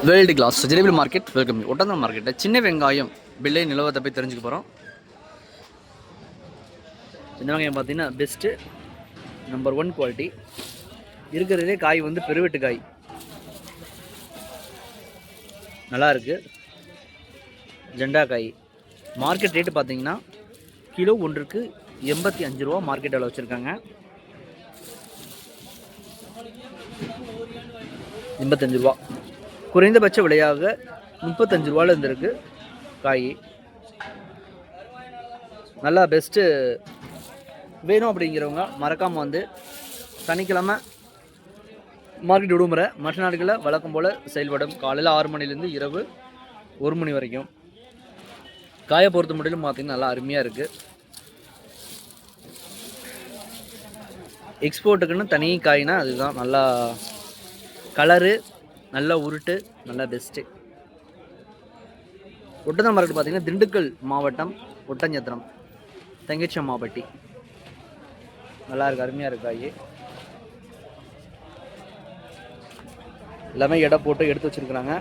World class vegetable market welcome. ஒட்டந்தம் மார்க்கெட்டில் சின்ன வெங்காயம் விலை நிலவரத்தை போய் தெரிஞ்சுக்க போகிறோம். சின்ன வெங்காயம் பார்த்தீங்கன்னா பெஸ்ட்டு, நம்பர் 1 குவாலிட்டி. இருக்கிறதுலே காய் வந்து பெருவெட்டு காய், நல்லா இருக்குது. ஜெண்டா காய். மார்க்கெட் ரேட்டு பார்த்தீங்கன்னா கிலோ ஒன்றுக்கு 85 ரூபா மார்க்கெட் அளவு வச்சுருக்காங்க. 85 ரூபா குறைந்தபட்ச விலையாக 35 ரூபாயில் இருந்திருக்கு காய். நல்லா பெஸ்ட்டு. வேணும் அப்படிங்கிறவங்க மறக்காமல் வந்து சனிக்கிழமை மார்க்கெட் விடுமுறை, மற்ற நாட்களில் வழக்கம் போல் செயல்படும். காலையில் 6 மணிலேருந்து இரவு 1 மணி வரைக்கும். காயை பொறுத்த மட்டும் பார்த்திங்கன்னா நல்லா அருமையாக இருக்குது. எக்ஸ்போர்ட்டுக்குன்னு தனி காய்னா அதுதான். நல்லா கலரு, நல்ல உருட்டு, நல்லா பெஸ்ட்டு. ஒட்டந்தம் மார்க்கெட் பார்த்திங்கன்னா திண்டுக்கல் மாவட்டம் ஒட்டஞ்சத்திரம் தங்கச்சியம்மாபட்டி. நல்லா இருக்குது, அருமையாக இருக்குது காய். எல்லாமே எடை போட்டு எடுத்து வச்சுருக்குறாங்க.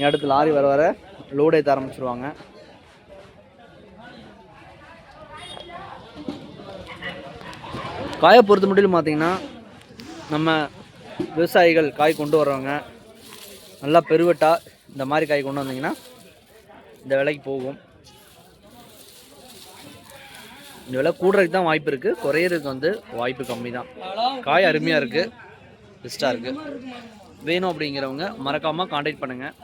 அடுத்து லாரி வர வர லோடு ஏற்ற ஆரம்பிச்சிருவாங்க. காயை பொறுத்த மட்டும் பார்த்திங்கன்னா நம்ம விவசாயிகள் காய் கொண்டு வர்றவங்க நல்லா பெருவட்டா இந்த மாதிரி காய் கொண்டு வந்தீங்கன்னா இந்த விலைக்கு போகும். இந்த விலை கூடுறதுக்கு தான் வாய்ப்பு இருக்குது, குறையிறதுக்கு வந்து வாய்ப்பு கம்மி தான். காய் அருமையாக இருக்குது, பெஸ்ட்டாக இருக்குது. வேணும் அப்படிங்கிறவங்க மறக்காமல் காண்டாக்ட் பண்ணுங்கள்.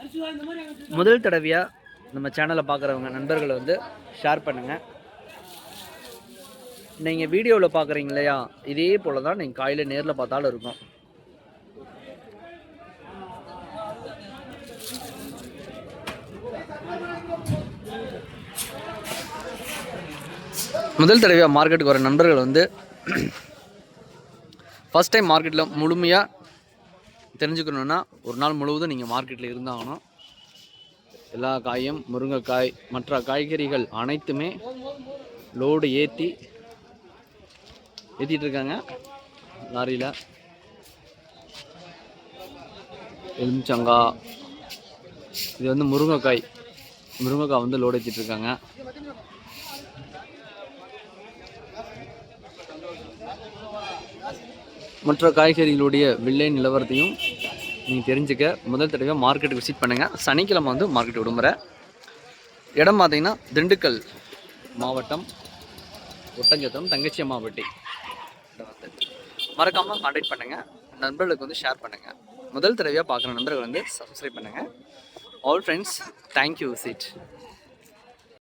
முதல் தடவையாக நம்ம சேனலை பார்க்குறவங்க நண்பர்களை வந்து ஷேர் பண்ணுங்கள். நீங்கள் வீடியோவில் பார்க்குறீங்க இல்லையா, இதே போல் தான் நீங்கள் காயில் நேரில் பார்த்தாலும் இருக்கும். முதல் தடவையாக மார்க்கெட்டுக்கு வர நண்பர்கள் வந்து ஃபஸ்ட் டைம் மார்க்கெட்டில் முழுமையாக தெரிஞ்சுக்கணுன்னா ஒரு நாள் முழுவதும் நீங்கள் மார்க்கெட்டில் இருந்தாகணும். எல்லா காயும், முருங்கைக்காய், மற்ற காய்கறிகள் அனைத்துமே லோடு ஏற்றிட்டு இருக்காங்க லாரியில். எலுமிச்சங்காய், இது வந்து முருங்கைக்காய் வந்து லோடு ஏற்றிட்டு இருக்காங்க. மற்ற காய்கறிகளுடைய விலை நிலவரத்தையும் நீங்கள் தெரிஞ்சுக்க முதல் தடவை மார்க்கெட்டுக்கு விசிட் பண்ணுங்கள். சனிக்கிழமை வந்து மார்க்கெட் விடுமுறை. இடம் பார்த்தீங்கன்னா திண்டுக்கல் மாவட்டம் ஒட்டஞ்சத்திரம் தங்கச்சியம்மாபட்டி. மறக்காமல் கான்டாக்ட் பண்ணுங்கள், நண்பர்களுக்கு வந்து ஷேர் பண்ணுங்கள். முதல் தடவையாக பார்க்குற நண்பர்கள் வந்து சப்ஸ்கிரைப் பண்ணுங்கள். All friends, thank you visit.